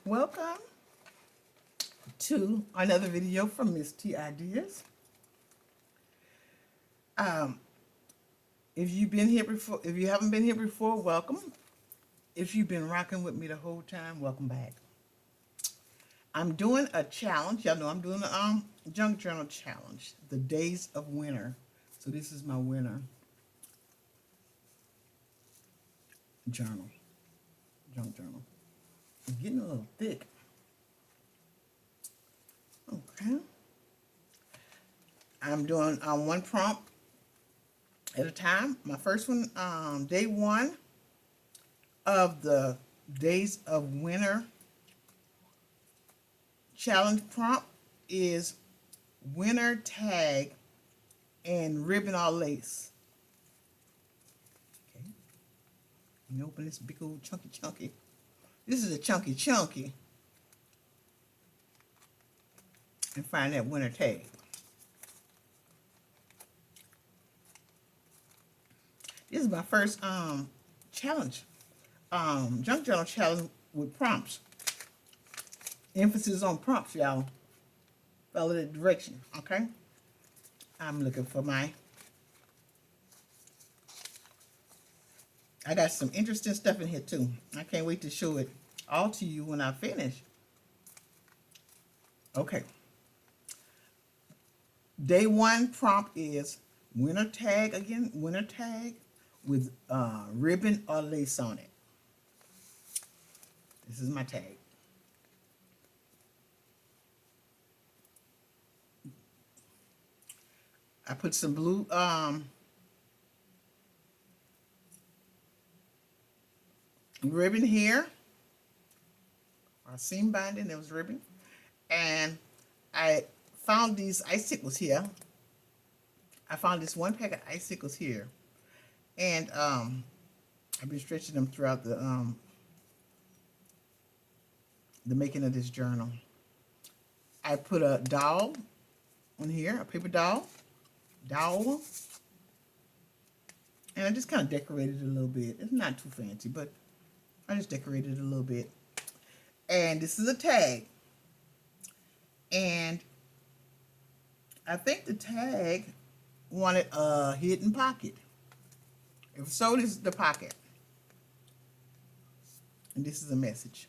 Welcome to another video from Miss T Ideas. Um, if you've been here before, if you haven't been here before, welcome. If you've been rocking with me the whole time, welcome back. I'm doing a challenge. Y'all know I'm doing a junk journal challenge, the days of winter. So this is my winter journal, junk journal. It's getting a little thick. Okay. I'm doing one prompt at a time. My first one, day one of the days of winter challenge prompt is winter tag and ribbon or lace. Okay. Let me open this big old chunky. This is a chunky. And find that winter tag. This is my first challenge. Junk journal challenge with prompts. Emphasis on prompts, y'all. Follow the direction, okay? I'm looking for I got some interesting stuff in here too. I can't wait to show it all to you when I finish. Okay. Day one prompt is winter tag again, winter tag with ribbon or lace on it. This is my tag. I put some blue ribbon here. Or seam binding, there was ribbon. And I found these icicles here. I found this one pack of icicles here. And I've been stretching them throughout the making of this journal. I put a doll on here, a paper doll, and I just kind of decorated it a little bit. It's not too fancy, but I just decorated it a little bit. And this is a tag. And I think the tag wanted a hidden pocket. If so, this is the pocket. And this is a message.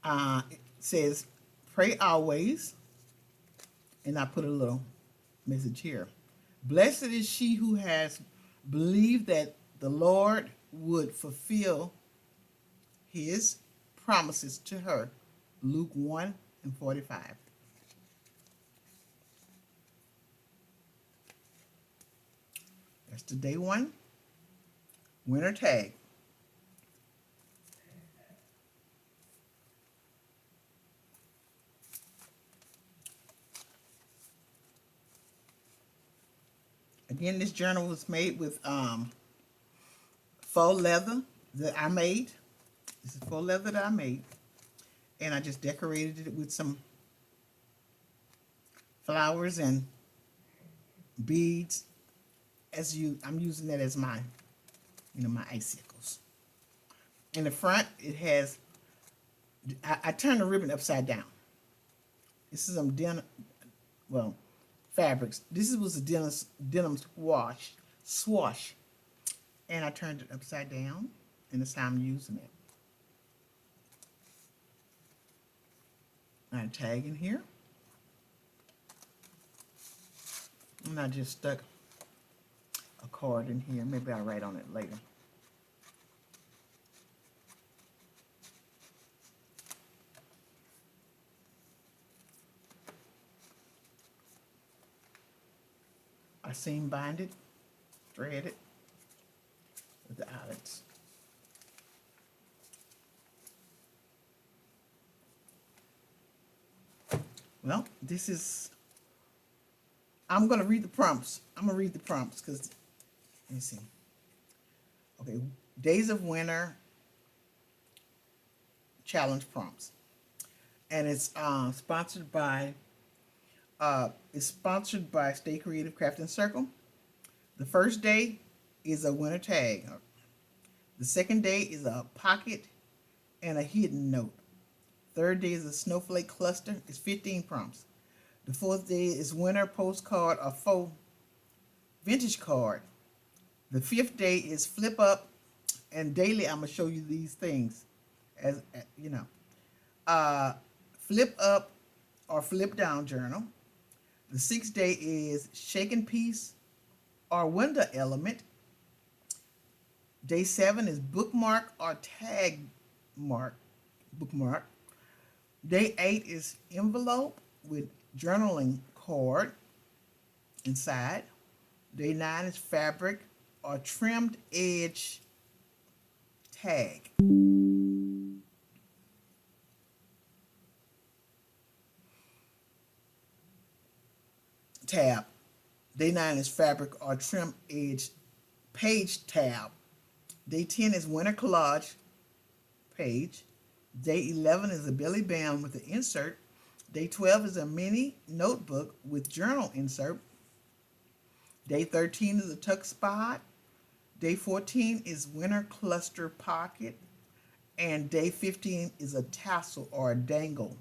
It says, pray always. And I put a little message here. Blessed is she who has believed that the Lord would fulfill his promises to her. Luke 1:45. That's the day one winter tag. Again, this journal was made with faux leather that I made. This is faux leather that I made. And I just decorated it with some flowers and beads. I'm using that as my, my icicles. In the front, it has, I turned the ribbon upside down. This is some denim, fabrics. This was a denim swash. And I turned it upside down, and that's how I'm using it. I tag in here. And I just stuck a card in here. Maybe I'll write on it later. I seam bind it, thread it with the eyelets. Well, I'm going to read the prompts. I'm going to read the prompts because, let me see. Okay, Days of Winter challenge prompts. And it's sponsored by Stay Creative Crafting Circle. The first day is a winter tag. The second day is a pocket and a hidden note. Third day is a snowflake cluster. It's 15 prompts. The fourth day is winter postcard or faux vintage card. The fifth day is flip up, and daily I'm gonna show you these things, as you know, flip up or flip down journal. The sixth day is shaken piece or window element. Day 7 is bookmark or tag mark bookmark. Day 8 is envelope with journaling card inside. Day 9 is fabric or trimmed edge tag. Tab. Day 9 is fabric or trim edge page tab. Day 10 is winter collage page. Day 11 is a belly band with an insert. Day 12 is a mini notebook with journal insert. Day 13 is a tuck spot. Day 14 is winter cluster pocket. And day 15 is a tassel or a dangle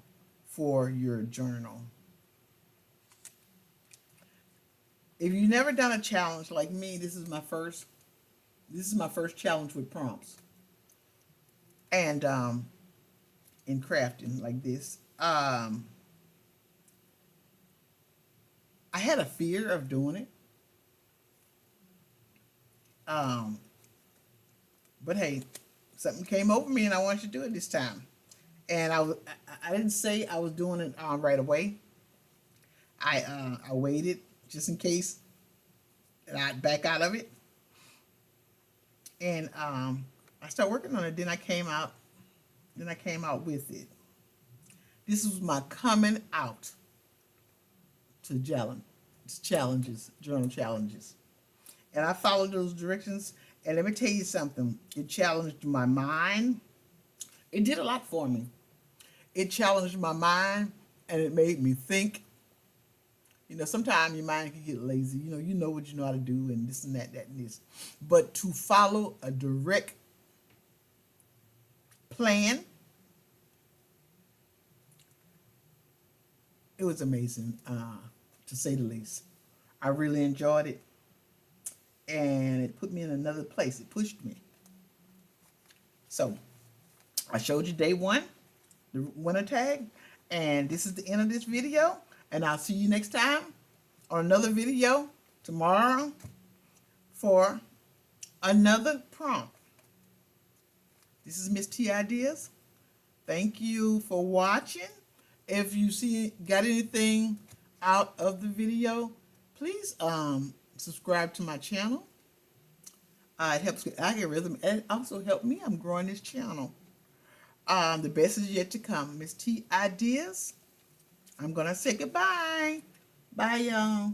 for your journal. If you've never done a challenge like me, this is my first challenge with prompts. And in crafting like this. I had a fear of doing it. But hey, something came over me and I wanted to do it this time. And I didn't say I was doing it right away. I waited just in case and I'd back out of it. And I started working on it. Then I came out with it. This was my coming out to challenges, journal challenges. And I followed those directions. And let me tell you something. It challenged my mind. It did a lot for me. It challenged my mind and it made me think. You know, sometimes your mind can get lazy. You know what you know how to do and this and that and this. But to follow a direct plan, it was amazing, to say the least. I really enjoyed it. And it put me in another place. It pushed me. So, I showed you day 1, the winter tag. And this is the end of this video. And I'll see you next time on another video tomorrow for another prompt. This is Miss T Ideas. Thank you for watching. If you got anything out of the video, please subscribe to my channel. It helps with algorithm and it also helped me. I'm growing this channel. The best is yet to come. Miss T Ideas. I'm gonna say goodbye. Bye, y'all.